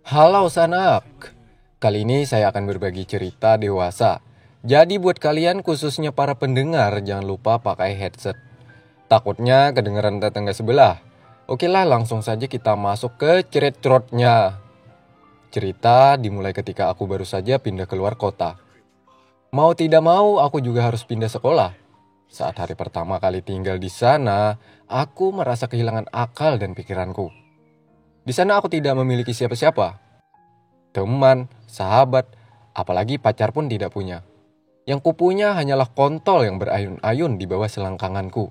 Halo sanak, kali ini saya akan berbagi cerita dewasa. Jadi buat kalian khususnya para pendengar jangan lupa pakai headset. Takutnya kedengeran tetangga sebelah. Oke lah langsung saja kita masuk ke cerita. Cerita dimulai ketika aku baru saja pindah keluar kota. Mau tidak mau aku juga harus pindah sekolah. Saat hari pertama kali tinggal di sana, aku merasa kehilangan akal dan pikiranku. Di sana aku tidak memiliki siapa-siapa. Teman, sahabat, apalagi pacar pun tidak punya. Yang kupunya hanyalah kontol yang berayun-ayun di bawah selangkanganku.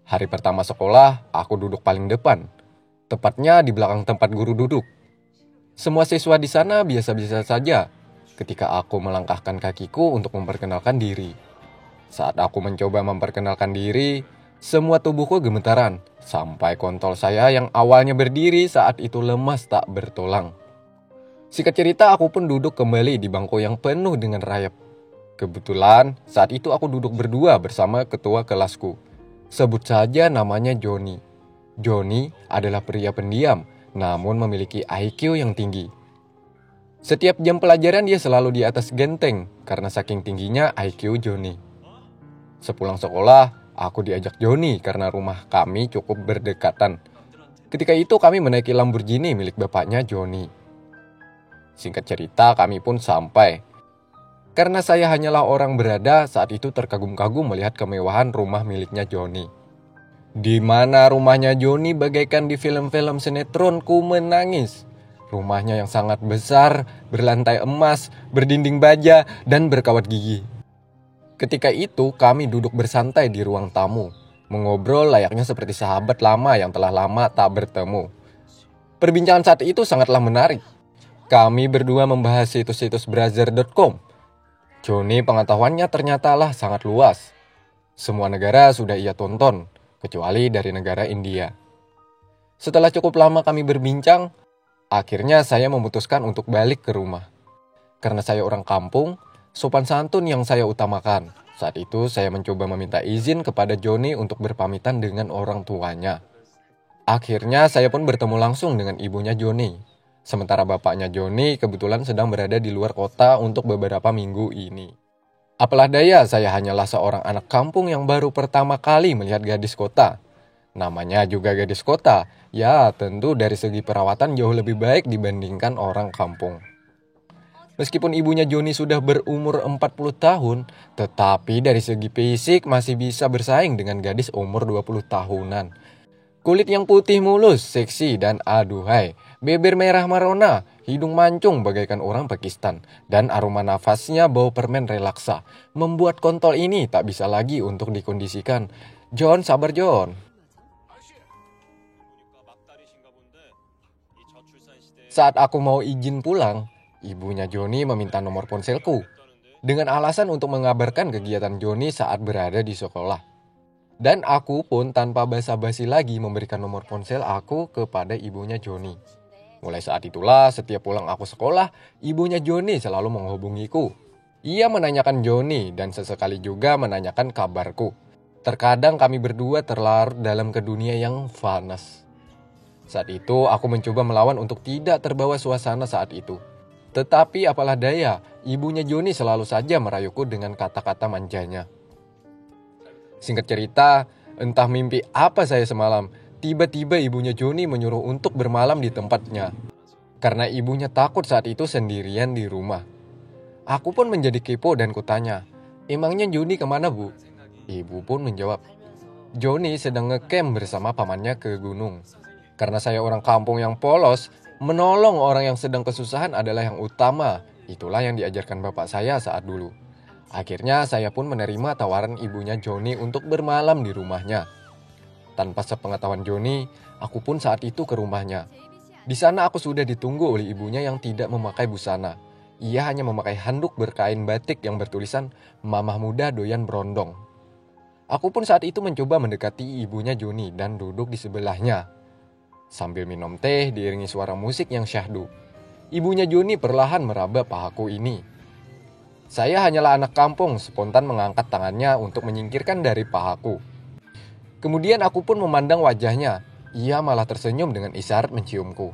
Hari pertama sekolah, aku duduk paling depan. Tepatnya di belakang tempat guru duduk. Semua siswa di sana biasa-biasa saja ketika aku melangkahkan kakiku untuk memperkenalkan diri. Saat aku mencoba memperkenalkan diri, semua tubuhku gemetaran, sampai kontol saya yang awalnya berdiri saat itu lemas tak bertulang. Singkat cerita, aku pun duduk kembali di bangku yang penuh dengan rayap. Kebetulan, saat itu aku duduk berdua bersama ketua kelasku. Sebut saja namanya Joni. Joni adalah pria pendiam, namun memiliki IQ yang tinggi. Setiap jam pelajaran dia selalu di atas genteng, karena saking tingginya IQ Joni. Sepulang sekolah, aku diajak Joni karena rumah kami cukup berdekatan. Ketika itu kami menaiki Lamborghini milik bapaknya Joni. Singkat cerita, kami pun sampai. Karena saya hanyalah orang berada, saat itu terkagum-kagum melihat kemewahan rumah miliknya Joni. Di mana rumahnya Joni bagaikan di film-film sinetron, ku menangis. Rumahnya yang sangat besar, berlantai emas, berdinding baja, dan berkawat gigi. Ketika itu kami duduk bersantai di ruang tamu, mengobrol layaknya seperti sahabat lama yang telah lama tak bertemu. Perbincangan saat itu sangatlah menarik. Kami berdua membahas situs-situs browser.com. Joni pengetahuannya ternyata lah sangat luas. Semua negara sudah ia tonton, kecuali dari negara India. Setelah cukup lama kami berbincang, akhirnya saya memutuskan untuk balik ke rumah. Karena saya orang kampung, sopan santun yang saya utamakan. Saat itu saya mencoba meminta izin kepada Joni untuk berpamitan dengan orang tuanya. Akhirnya saya pun bertemu langsung dengan ibunya Joni. Sementara bapaknya Joni kebetulan sedang berada di luar kota untuk beberapa minggu ini. Apalah daya, saya hanyalah seorang anak kampung yang baru pertama kali melihat gadis kota. Namanya juga gadis kota, ya tentu dari segi perawatan jauh lebih baik dibandingkan orang kampung. Meskipun ibunya Joni sudah berumur 40 tahun, tetapi dari segi fisik masih bisa bersaing dengan gadis umur 20 tahunan. Kulit yang putih mulus, seksi, dan aduhai. Beber merah marona, hidung mancung bagaikan orang Pakistan. Dan aroma nafasnya bau permen relaksa. Membuat kontol ini tak bisa lagi untuk dikondisikan. John, sabar John. Saat aku mau izin pulang, ibunya Joni meminta nomor ponselku. Dengan alasan untuk mengabarkan kegiatan Joni saat berada di sekolah. Dan aku pun tanpa basa-basi lagi memberikan nomor ponsel aku kepada ibunya Joni. Mulai saat itulah setiap pulang aku sekolah, ibunya Joni selalu menghubungiku. Ia menanyakan Joni dan sesekali juga menanyakan kabarku. Terkadang kami berdua terlarut dalam ke dunia yang panas. Saat itu aku mencoba melawan untuk tidak terbawa suasana saat itu. Tetapi apalah daya, ibunya Joni selalu saja merayuku dengan kata-kata manjanya. Singkat cerita, entah mimpi apa saya semalam, tiba-tiba ibunya Joni menyuruh untuk bermalam di tempatnya. Karena ibunya takut saat itu sendirian di rumah. Aku pun menjadi kepo dan kutanya, emangnya Joni kemana bu? Ibu pun menjawab, Joni sedang ngecamp bersama pamannya ke gunung. Karena saya orang kampung yang polos, menolong orang yang sedang kesusahan adalah yang utama. Itulah yang diajarkan bapak saya saat dulu. Akhirnya saya pun menerima tawaran ibunya Joni untuk bermalam di rumahnya. Tanpa sepengetahuan Joni, aku pun saat itu ke rumahnya. Di sana aku sudah ditunggu oleh ibunya yang tidak memakai busana. Ia hanya memakai handuk berkain batik yang bertulisan Mamah Muda Doyan Brondong. Aku pun saat itu mencoba mendekati ibunya Joni dan duduk di sebelahnya. Sambil minum teh diiringi suara musik yang syahdu. Ibunya Joni perlahan meraba pahaku ini. Saya hanyalah anak kampung, spontan mengangkat tangannya untuk menyingkirkan dari pahaku. Kemudian aku pun memandang wajahnya. Ia malah tersenyum dengan isyarat menciumku.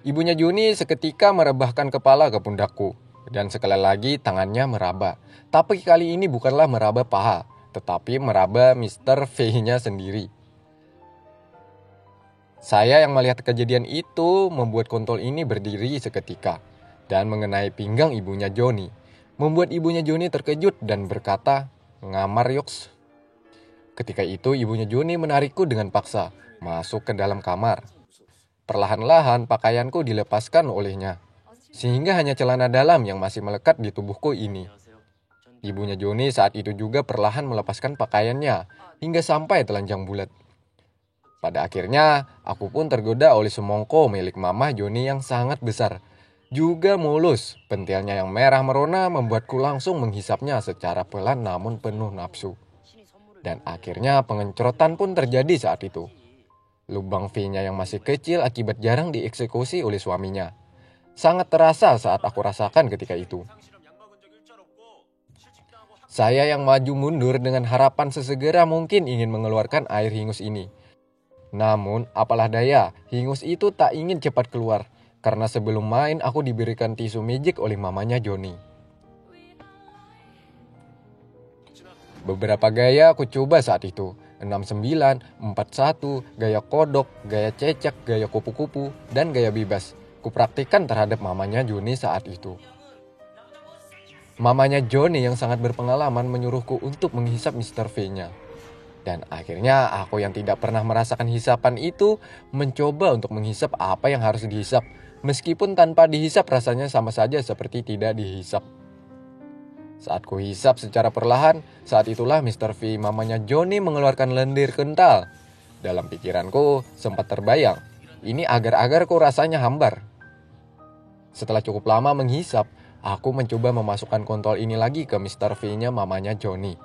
Ibunya Juni seketika merebahkan kepala ke pundakku. Dan sekali lagi tangannya meraba. Tapi kali ini bukanlah meraba paha, tetapi meraba Mr. V-nya sendiri. Saya yang melihat kejadian itu membuat kontol ini berdiri seketika dan mengenai pinggang ibunya Joni. Membuat ibunya Joni terkejut dan berkata, "Ngamar yoks." Ketika itu ibunya Joni menarikku dengan paksa masuk ke dalam kamar. Perlahan-lahan pakaianku dilepaskan olehnya, sehingga hanya celana dalam yang masih melekat di tubuhku ini. Ibunya Joni saat itu juga perlahan melepaskan pakaiannya hingga sampai telanjang bulat. Pada akhirnya, aku pun tergoda oleh semongko milik Mamah Joni yang sangat besar. Juga mulus, pentilnya yang merah merona membuatku langsung menghisapnya secara pelan namun penuh nafsu. Dan akhirnya pengencrotan pun terjadi saat itu. Lubang V-nya yang masih kecil akibat jarang dieksekusi oleh suaminya. Sangat terasa saat aku rasakan ketika itu. Saya yang maju mundur dengan harapan sesegera mungkin ingin mengeluarkan air hingus ini. Namun, apalah daya, hingus itu tak ingin cepat keluar. Karena sebelum main, aku diberikan tisu magic oleh mamanya Joni. Beberapa gaya aku coba saat itu. 69, 41, gaya kodok, gaya cecek, gaya kupu-kupu, dan gaya bebas. Kupraktikkan terhadap mamanya Joni saat itu. Mamanya Joni yang sangat berpengalaman menyuruhku untuk menghisap Mr. V-nya. Dan akhirnya aku yang tidak pernah merasakan hisapan itu mencoba untuk menghisap apa yang harus dihisap. Meskipun tanpa dihisap rasanya sama saja seperti tidak dihisap. Saat ku hisap secara perlahan, saat itulah Mr. V mamanya Joni mengeluarkan lendir kental. Dalam pikiranku sempat terbayang, ini agar-agar kok rasanya hambar. Setelah cukup lama menghisap, aku mencoba memasukkan kontol ini lagi ke Mr. V-nya mamanya Joni.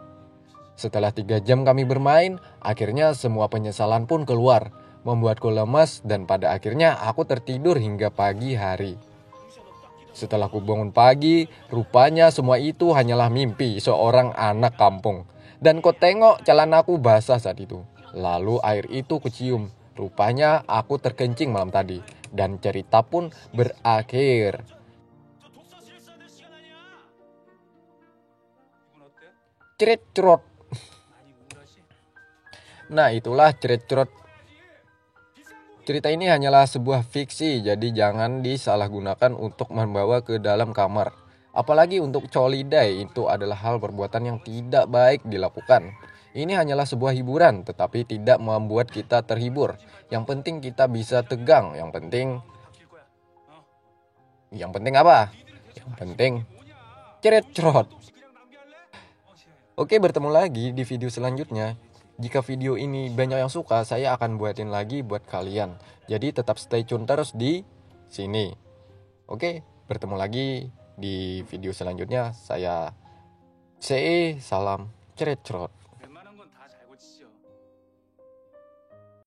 Setelah 3 jam kami bermain, akhirnya semua penyesalan pun keluar, membuatku lemas dan pada akhirnya aku tertidur hingga pagi hari. Setelah ku bangun pagi, rupanya semua itu hanyalah mimpi seorang anak kampung. Dan kau tengok celanaku basah saat itu. Lalu air itu kucium. Rupanya aku terkencing malam tadi. Dan cerita pun berakhir. Cerit-cerot. Nah, itulah cerit-cerot. Cerita ini hanyalah sebuah fiksi, jadi jangan disalahgunakan untuk membawa ke dalam kamar. Apalagi untuk colidai, itu adalah hal perbuatan yang tidak baik dilakukan. Ini hanyalah sebuah hiburan, tetapi tidak membuat kita terhibur. Yang penting kita bisa tegang, yang penting apa? Yang penting cerit-cerot. Oke, bertemu lagi di video selanjutnya. Jika video ini banyak yang suka, saya akan buatin lagi buat kalian. Jadi tetap stay tune terus di sini. Oke, bertemu lagi di video selanjutnya. Saya CE, salam cerit-cerot.